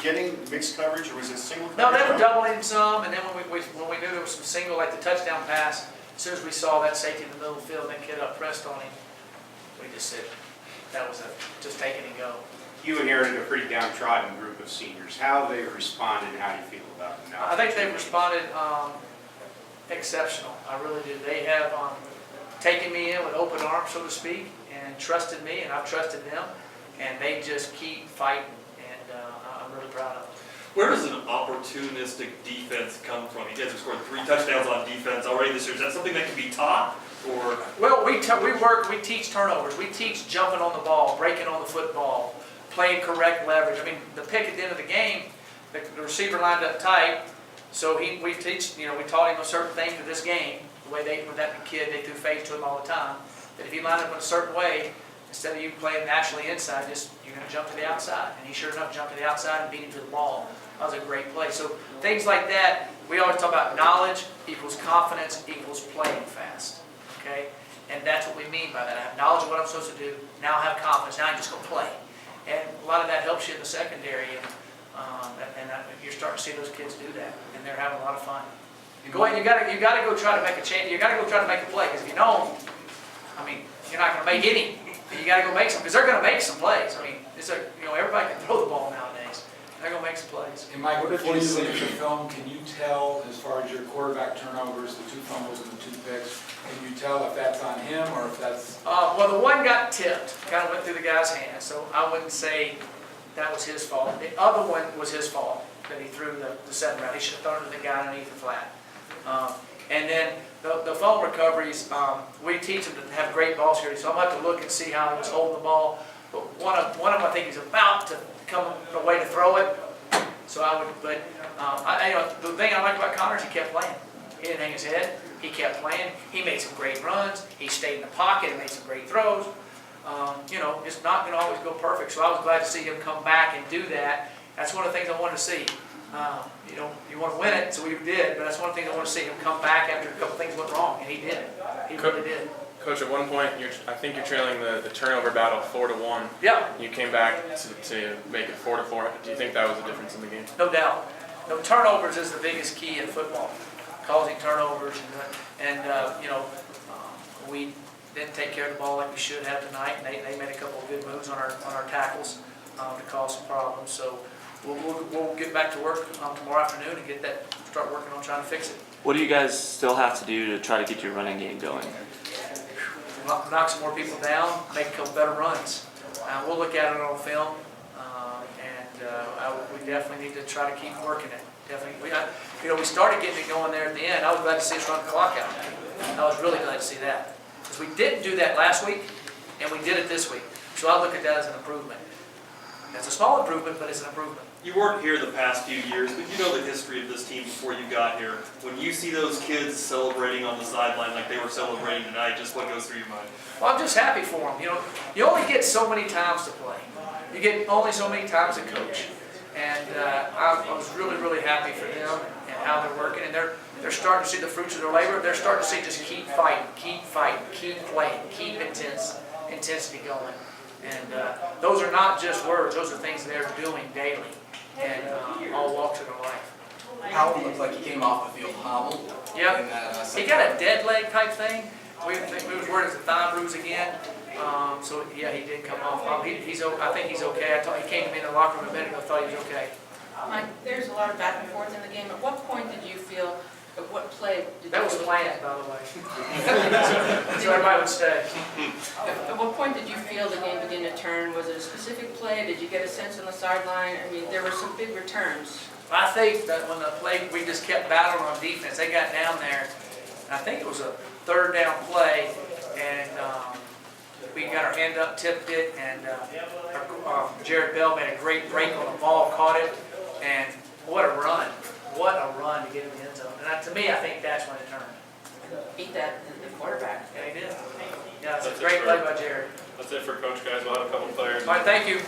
getting mixed coverage, or was it single No, coverage? they were doubling some, and then when we knew there was some single, like the touchdown pass, as soon as we saw that safety in the middle of the field, and that kid up pressed on him, we just said, that was just take it and go. You inherited a pretty downtrodden group of seniors. How have they responded, and how do you feel about them now? I think they've responded exceptional. I really do. They have taken me in with open arms, so to speak, and trusted me, and I've trusted them, and they just keep fighting, and I'm really proud of them. Where does an opportunistic defense come from? You guys have scored 3 touchdowns on defense already this year. Is that something that can be taught, or? Well, we teach turnovers. We teach jumping on the ball, breaking on the football, playing correct leverage. I mean, the pick at the end of the game, the receiver lined up tight, so we taught him a certain thing for this game. The way with that kid, they threw fades to him all the time. That if he lined up in a certain way, instead of you playing naturally inside, you're going to jump to the outside. And he sure enough jumped to the outside and beat him to the ball. That was a great play. So things like that, we always talk about knowledge equals confidence equals playing fast. Okay? And that's what we mean by that. I have knowledge of what I'm supposed to do. Now I have confidence. Now I just go play. And a lot of that helps you in the secondary. And you're starting to see those kids do that. And they're having a lot of fun. You got to go try to make a change. You got to go try to make a play. Because if you don't, I mean, you're not going to make any. You got to go make some, because they're going to make some plays. I mean, everybody can throw the ball nowadays. They're going to make some plays. And Mike, before you look at the film, can you tell, as far as your quarterback turnovers, the 2 fumbles and the 2 picks, can you tell if that's on him or if that's? Well, the one got tipped, kind of went through the guy's hand, so I wouldn't say that was his fault. The other one was his fault, that he threw the 7 round. He should have thrown it to the guy underneath the flat. And then the phone recoveries, we teach them to have great ball security. So I'm going to have to look and see how he was holding the ball. But one of them, I think he's about to come away to throw it. So I would, but the thing I like about Connor is he kept playing. He didn't hang his head. He kept playing. He made some great runs. He stayed in the pocket and made some great throws. It's not going to always go perfect. So I was glad to see him come back and do that. That's one of the things I wanted to see. You want to win it, so we did, but that's one of the things I want to see him come back after a couple things went wrong, and he did. He really did. Coach, at one point, I think you're trailing the turnover battle 4-1. Yeah. You came back to make it 4-4. Do you think that was a difference in the game? No doubt. No, turnovers is the biggest key in football, causing turnovers, we didn't take care of the ball like we should have tonight, and they made a couple of good moves on our tackles to cause some problems. So we'll get back to work tomorrow afternoon and start working on trying to fix it. What do you guys still have to do to try to get your running game going? Knock some more people down, make a couple better runs. We'll look at it on film, we definitely need to try to keep working it. Definitely, we started getting it going there at the end. I was glad to see us run the clock out. I was really glad to see that, because we didn't do that last week, and we did it this week. So I look at that as an improvement. It's a small improvement, but it's an improvement. You weren't here the past few years, but you know the history of this team before you got here. When you see those kids celebrating on the sideline like they were celebrating tonight, just what goes through your mind? Well, I'm just happy for them. You only get so many times to play. You get only so many times to coach. And I was really, really happy for them and how they're working. And they're starting to see the fruits of their labor. They're starting to see just keep fighting, keep playing, keep intensity going. And those are not just words. Those are things they're doing daily and all walks of their life. Howell looked like he came off the field hobbled. Yep. He got a dead leg type thing. We was worried it's a thigh bruise again. So yeah, he did come off. I think he's okay. He came to me in the locker room a minute ago. Thought he was okay. Mike, there's a lot of back and forth in the game. At what point did you feel? What play did that was planned, by the way. So everybody would stay. At what point did you feel the game begin to turn? Was it a specific play? Did you get a sense on the sideline? I mean, there were some big returns. I think that when the play, we just kept battling on defense. They got down there. I think it was a 3rd down play, and we got our hand up, tipped it, and Jared Bell made a great break on the ball, caught it, and what a run. What a run to get in the end zone. And to me, I think that's when it turned. Beat the quarterback. Yeah, he did. Yeah, it's a great play by Jared. That's it for Coach, guys. We'll have a couple players. All right, thank you.